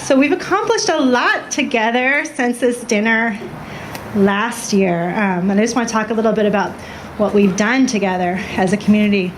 So we've accomplished a lot together since this dinner last year. And I just want to talk a little bit about what we've done together as a community.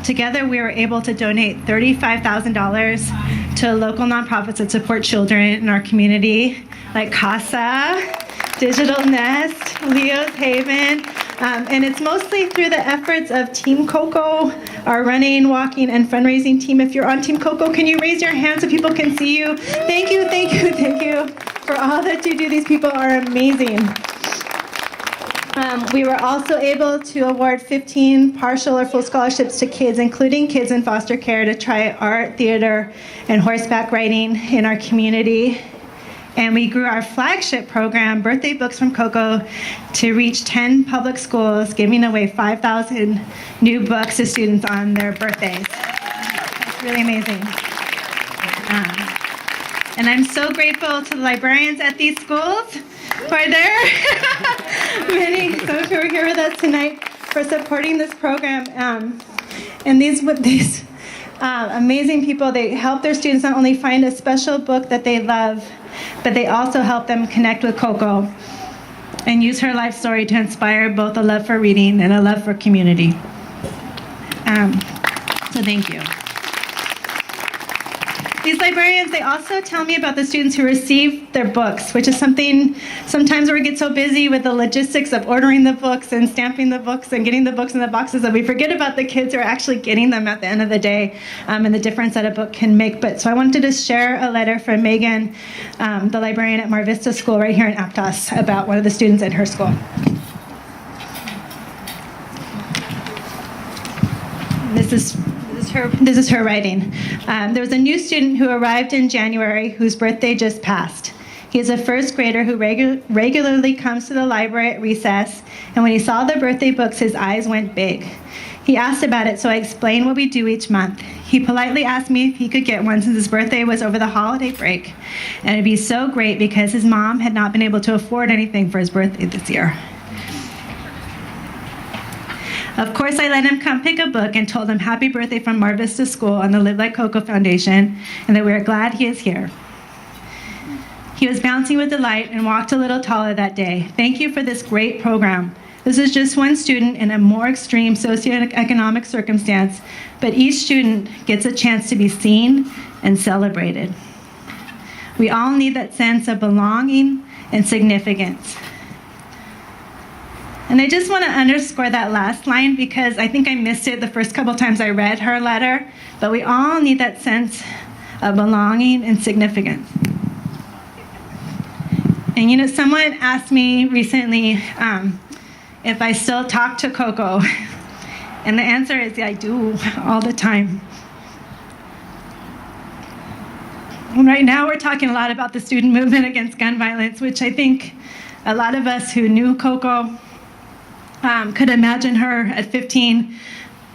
Together we were able to donate $35,000 to local nonprofits that support children in our community, like CASA, Digital Nest, Leo's Haven, and it's mostly through the efforts of Team Coco, our running, walking, and fundraising team. If you're on Team Coco, can you raise your hand so people can see you? Thank you, thank you, thank you for all that you do. These people are amazing. We were also able to award 15 partial or full scholarships to kids, including kids in foster care, to try art, theater, and horseback riding in our community. And we grew our flagship program, Birthday Books from Coco, to reach 10 public schools, giving away 5,000 new books to students on their birthdays. It's really amazing. And I'm so grateful to the librarians at these schools who are there. Many, some of you are here with us tonight for supporting this program. And these amazing people, they help their students not only find a special book that they love, but they also help them connect with Coco and use her life story to inspire both a love for reading and a love for community. So thank you. These librarians, they also tell me about the students who receive their books, which is something sometimes where we get so busy with the logistics of ordering the books and stamping the books and getting the books in the boxes that we forget about the kids who are actually getting them at the end of the day, and the difference that a book can make. So I wanted to share a letter from Megan, the librarian at Mar Vista School right here in Aptos, about one of the students at her school. This is her writing. There was a new student who arrived in January whose birthday just passed. He is a first grader who regularly comes to the library at recess, and when he saw the birthday books, his eyes went big. He asked about it, so I explained what we do each month. He politely asked me if he could get one since his birthday was over the holiday break, and it'd be so great because his mom had not been able to afford anything for his birthday this year. Of course, I let him come pick a book and told him happy birthday from Mar Vista School and the Like Coco Foundation, and that we are glad he is here. He was bouncing with delight and walked a little taller that day. Thank you for this great program. This is just one student in a more extreme socioeconomic circumstance, but each student gets a chance to be seen and celebrated. We all need that sense of belonging and significance. And I just want to underscore that last line because I think I missed it the first couple times I read her letter, but we all need that sense of belonging and significance. And you know, someone asked me recently if I still talk to Coco, and the answer is I do all the time. And right now we're talking a lot about the student movement against gun violence, which I think a lot of us who knew Coco could imagine her at 15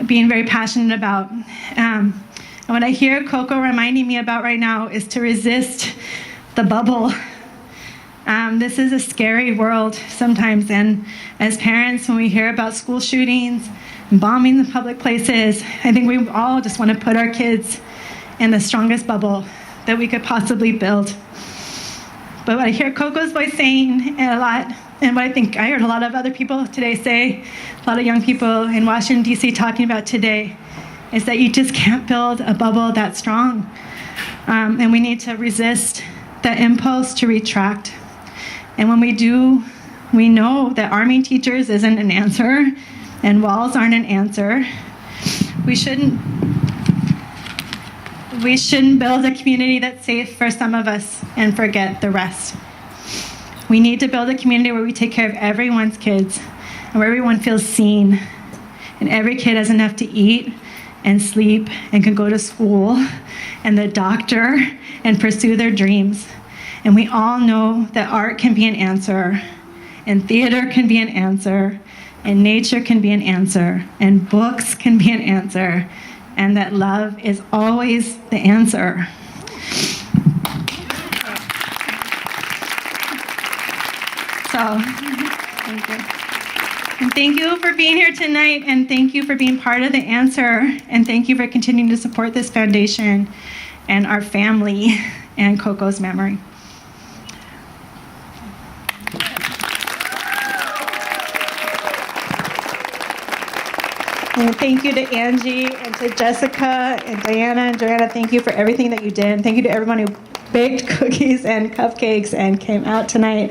being very passionate about. And what I hear Coco reminding me about right now is to resist the bubble. This is a scary world sometimes, and as parents, when we hear about school shootings and bombing in public places, I think we all just want to put our kids in the strongest bubble that we could possibly build. But what I hear Coco's voice saying a lot, and what I think I heard a lot of other people today say, a lot of young people in Washington, D.C. talking about today, is that you just can't build a bubble that strong. And we need to resist the impulse to retract. And when we do, we know that arming teachers isn't an answer, and walls aren't an answer. We shouldn't build a community that's safe for some of us and forget the rest. We need to build a community where we take care of everyone's kids and where everyone feels seen and every kid has enough to eat and sleep and can go to school and the doctor and pursue their dreams. And we all know that art can be an answer, and theater can be an answer, and nature can be an answer, and books can be an answer, and that love is always the answer. So, thank you. And thank you for being here tonight, and thank you for being part of the answer, and thank you for continuing to support this foundation and our family and Coco's memory. And thank you to Angie and to Jessica and Diana and Joanna. Thank you for everything that you did. Thank you to everyone who baked cookies and cupcakes and came out tonight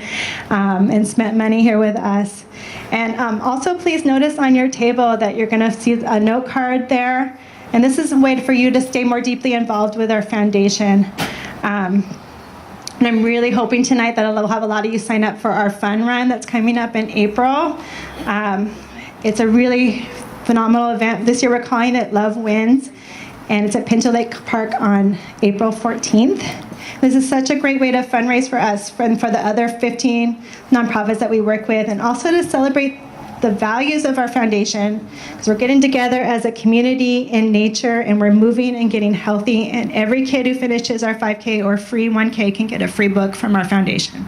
and spent money here with us. And also please notice on your table that you're going to see a note card there. And this is a way for you to stay more deeply involved with our foundation. And I'm really hoping tonight that I'll have a lot of you sign up for our fun run that's coming up in April. It's a really phenomenal event. This year we're calling it Love Wins, and it's at Pinto Lake Park on April 14th. This is such a great way to fundraise for us and for the other 15 nonprofits that we work with, and also to celebrate the values of our foundation, because we're getting together as a community in nature, and we're moving and getting healthy, and every kid who finishes our 5K or free 1K can get a free book from our foundation.